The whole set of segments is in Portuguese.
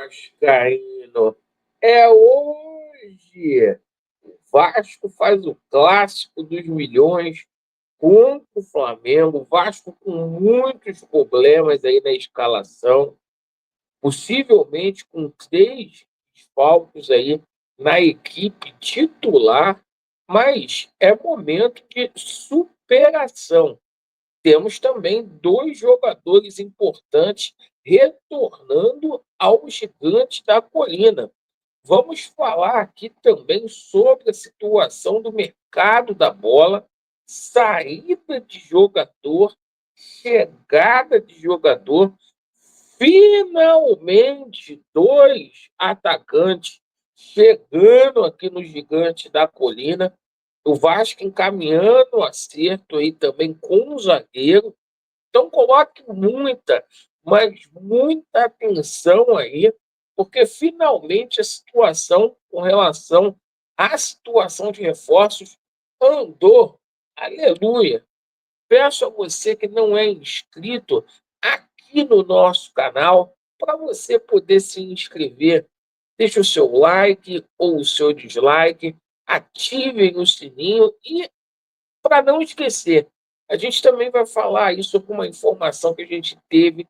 vascaíno, é hoje. O Vasco faz o clássico dos milhões contra o Flamengo. O Vasco com muitos problemas aí na escalação, possivelmente com 3 desfalques aí na equipe titular, mas é momento de superação. Temos também 2 jogadores importantes retornando ao Gigante da Colina. Vamos falar aqui também sobre a situação do mercado da bola, saída de jogador, chegada de jogador. Finalmente, 2 atacantes chegando aqui no Gigante da Colina. O Vasco encaminhando o acerto aí também com o zagueiro. Então coloque muita, mas muita atenção aí, porque finalmente a situação com relação à situação de reforços andou. Aleluia! Peço a você que não é inscrito aqui no nosso canal para você poder se inscrever. Deixe o seu like ou o seu dislike, ativem o sininho e, para não esquecer, a gente também vai falar aí sobre uma informação que a gente teve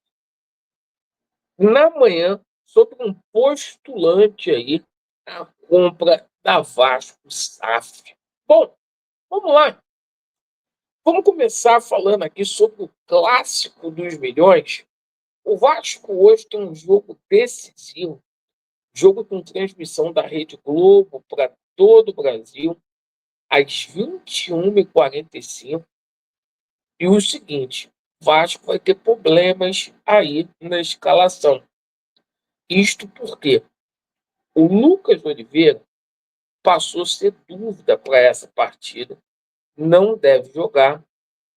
na manhã sobre um postulante aí à compra da Vasco SAF. Bom, vamos lá. Vamos começar falando aqui sobre o clássico dos milhões. O Vasco hoje tem um jogo decisivo, jogo com transmissão da Rede Globo para todo o Brasil, às 21h45. E o seguinte, o Vasco vai ter problemas aí na escalação. Isto porque o Lucas Oliveira passou a ser dúvida para essa partida, não deve jogar.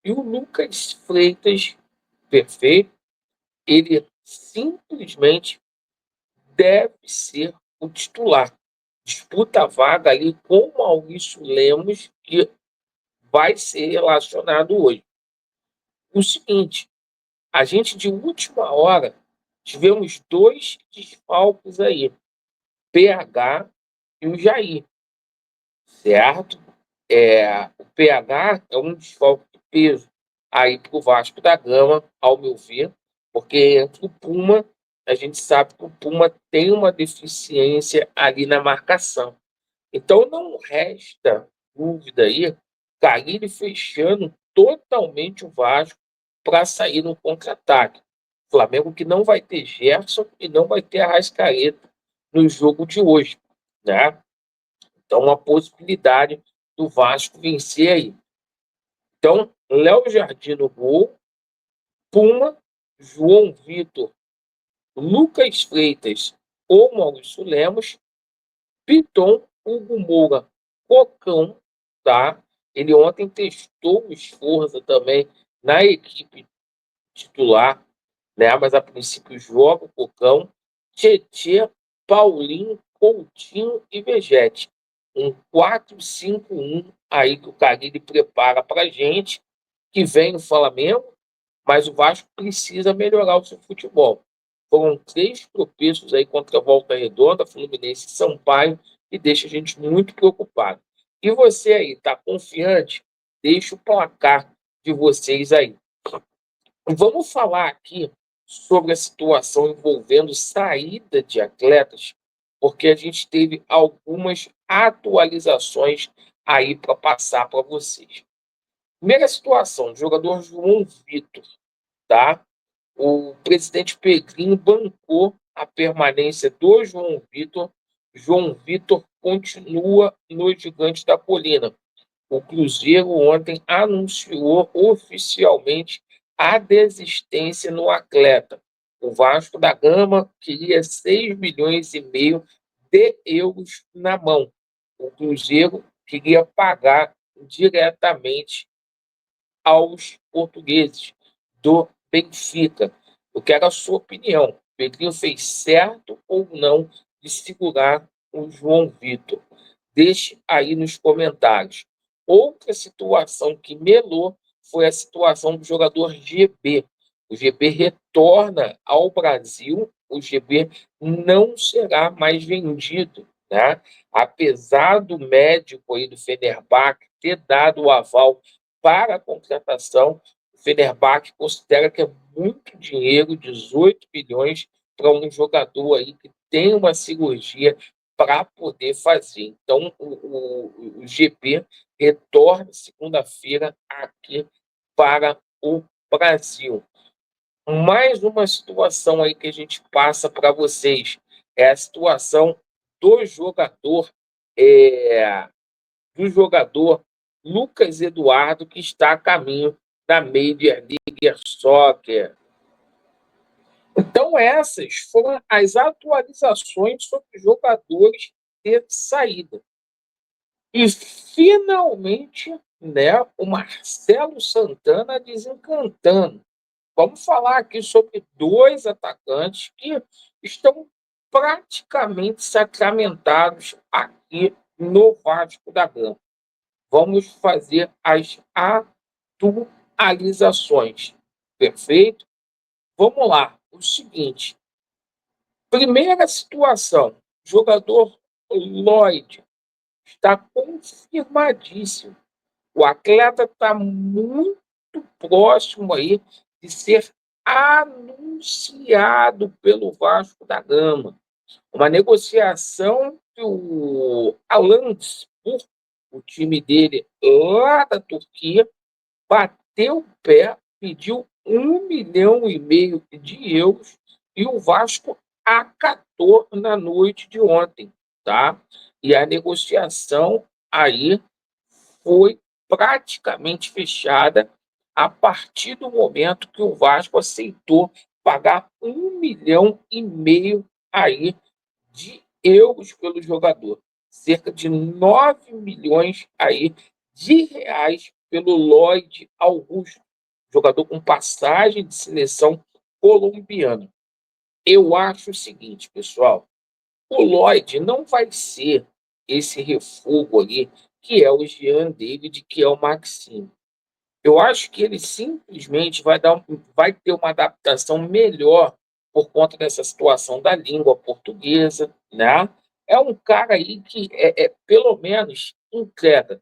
E o Lucas Freitas, perfeito, ele simplesmente deve ser o titular. Disputa a vaga ali com o Maurício Lemos, que vai ser relacionado hoje. O seguinte, a gente de última hora tivemos 2 desfalques aí, PH e o Jair, certo? O PH é um desfalque de peso aí para o Vasco da Gama, ao meu ver, porque entre o Puma, a gente sabe que o Puma tem uma deficiência ali na marcação. Então não resta dúvida aí, Carille fechando totalmente o Vasco para sair no contra-ataque. Flamengo que não vai ter Gerson e não vai ter Arrascaeta no jogo de hoje, né? Então uma possibilidade do Vasco vencer aí. Então, Léo Jardim no gol, Puma, João Vitor, Lucas Freitas ou Maurício Lemos, Piton, Hugo Moura, Cocão, tá? Ele ontem testou o Esforza também na equipe titular, né? Mas a princípio joga o Cocão, Tietê, Paulinho, Coutinho e Vegete. Um 4-5-1 aí que o Carille prepara para gente, que vem no Flamengo, mas o Vasco precisa melhorar o seu futebol. Foram 3 tropeços aí contra a Volta Redonda, Fluminense e Sampaio, e deixa a gente muito preocupado. E você aí, tá confiante? Deixa o placar de vocês aí. Vamos falar aqui sobre a situação envolvendo saída de atletas, porque a gente teve algumas atualizações aí para passar para vocês. Primeira situação, jogador João Vitor, tá? O presidente Pedrinho bancou a permanência do João Vitor. João Vitor continua no Gigante da Colina. O Cruzeiro ontem anunciou oficialmente a desistência no atleta. O Vasco da Gama queria 6,5 milhões de euros na mão. O Cruzeiro queria pagar diretamente aos portugueses do Benfica. Eu quero a sua opinião. O Pedrinho fez certo ou não de segurar o João Vitor? Deixe aí nos comentários. Outra situação que melou foi a situação do jogador GB. O GB retorna ao Brasil, o GB não será mais vendido, né? Apesar do médico aí do Fenerbahçe ter dado o aval para a contratação, o Fenerbahçe considera que é muito dinheiro, 18 bilhões, para um jogador aí que tem uma cirurgia para poder fazer. Então, o GP retorna segunda-feira aqui para o Brasil. Mais uma situação aí que a gente passa para vocês é a situação do jogador, é, do jogador Lucas Eduardo, que está a caminho da Major League Soccer. Então, essas foram as atualizações sobre jogadores de saída. E, finalmente, né, o Marcelo Santana desencantando. Vamos falar aqui sobre dois atacantes que estão praticamente sacramentados aqui no Vasco da Gama. Vamos fazer as atualizações. Perfeito? Vamos lá. O seguinte. Primeira situação. Jogador Lloyd está confirmadíssimo. O atleta está muito próximo aí de ser anunciado pelo Vasco da Gama. Uma negociação que o Alanyaspor, o time dele lá da Turquia, bateu o pé, pediu 1,5 milhão de euros e o Vasco acatou na noite de ontem, tá? E a negociação aí foi praticamente fechada a partir do momento que o Vasco aceitou pagar 1,5 milhão aí de euros pelo jogador, cerca de 9 milhões aí de reais pelo Lloyd Augusto, jogador com passagem de seleção colombiana. Eu acho o seguinte, pessoal, o Lloyd não vai ser esse refugo ali que é o Jean David, que é o Maxime. Eu acho que ele simplesmente vai ter uma adaptação melhor por conta dessa situação da língua portuguesa, né? É um cara aí que pelo menos entrega,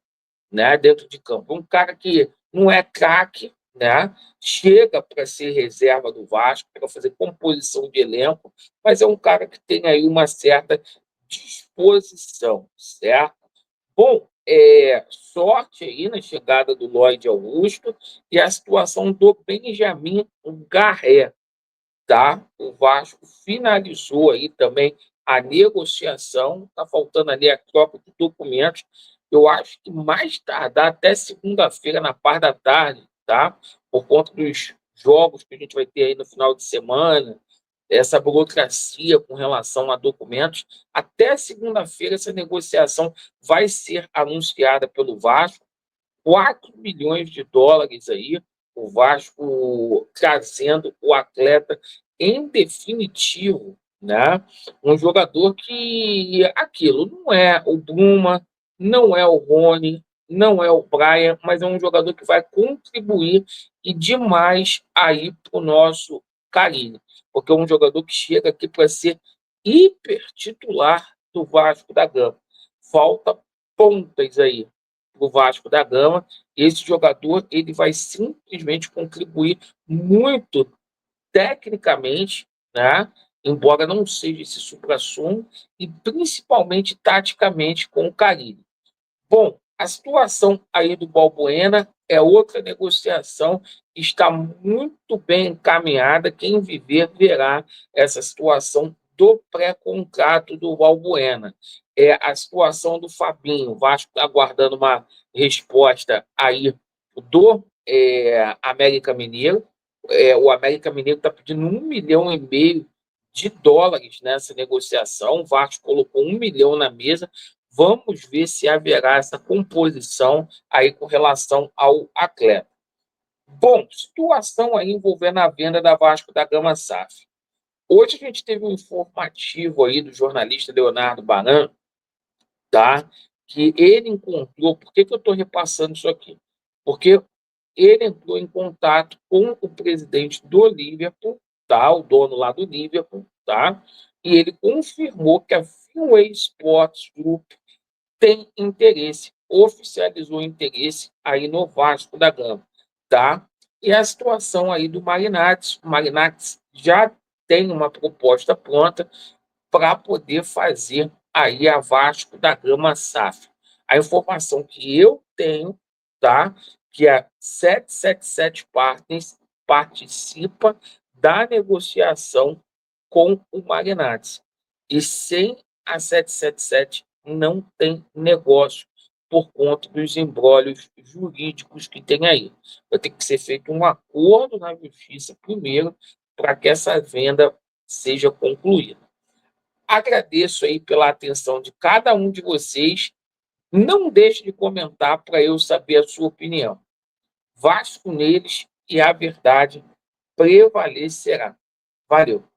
né, dentro de campo. Um cara que não é craque, né? Chega para ser reserva do Vasco, para fazer composição de elenco, mas é um cara que tem aí uma certa disposição, certo? Bom, sorte aí na chegada do Lloyd Augusto e a situação do Benjamin Garré, tá? O Vasco finalizou aí também a negociação, tá faltando ali a troca de documentos. Eu acho que mais tardar até segunda-feira, na parte da tarde, tá? Por conta dos jogos que a gente vai ter aí no final de semana, essa burocracia com relação a documentos, até segunda-feira essa negociação vai ser anunciada pelo Vasco, 4 milhões de dólares aí, o Vasco trazendo o atleta em definitivo, né? Um jogador que aquilo não é o Bruma, não é o Rony, não é o Brian, mas é um jogador que vai contribuir e demais aí para o nosso Carille, porque é um jogador que chega aqui para ser hiper titular do Vasco da Gama. Falta pontas aí para o Vasco da Gama. Esse jogador ele vai simplesmente contribuir muito tecnicamente, né? Embora não seja esse supra-sumo, e principalmente taticamente com o Carille. Bom, a situação aí do Balbuena é outra negociação que está muito bem encaminhada. Quem viver verá essa situação do pré-contrato do Balbuena. É a situação do Fabinho. O Vasco está aguardando uma resposta aí do América Mineiro. O América Mineiro está pedindo 1,5 milhão de dólares nessa negociação. O Vasco colocou 1 milhão na mesa. Vamos ver se haverá essa composição aí com relação ao atleta. Bom, situação aí envolvendo a venda da Vasco da Gama SAF. Hoje a gente teve um informativo aí do jornalista Leonardo Baran, tá? Que ele encontrou. Por que eu estou repassando isso aqui? Porque ele entrou em contato com o presidente do Liverpool, tá? O dono lá do Liverpool, tá? E ele confirmou que a Fenway Sports Group tem interesse, oficializou interesse aí no Vasco da Gama, tá? E a situação aí do Marinaccio, o Marinaccio já tem uma proposta pronta para poder fazer aí a Vasco da Gama SAF. A informação que eu tenho, tá? Que a 777 Partners participa da negociação com o Marinaccio. E sem a 777 não tem negócio por conta dos embrólios jurídicos que tem aí. Vai ter que ser feito um acordo na justiça primeiro para que essa venda seja concluída. Agradeço aí pela atenção de cada um de vocês. Não deixe de comentar para eu saber a sua opinião. Vasco neles e a verdade prevalecerá. Valeu.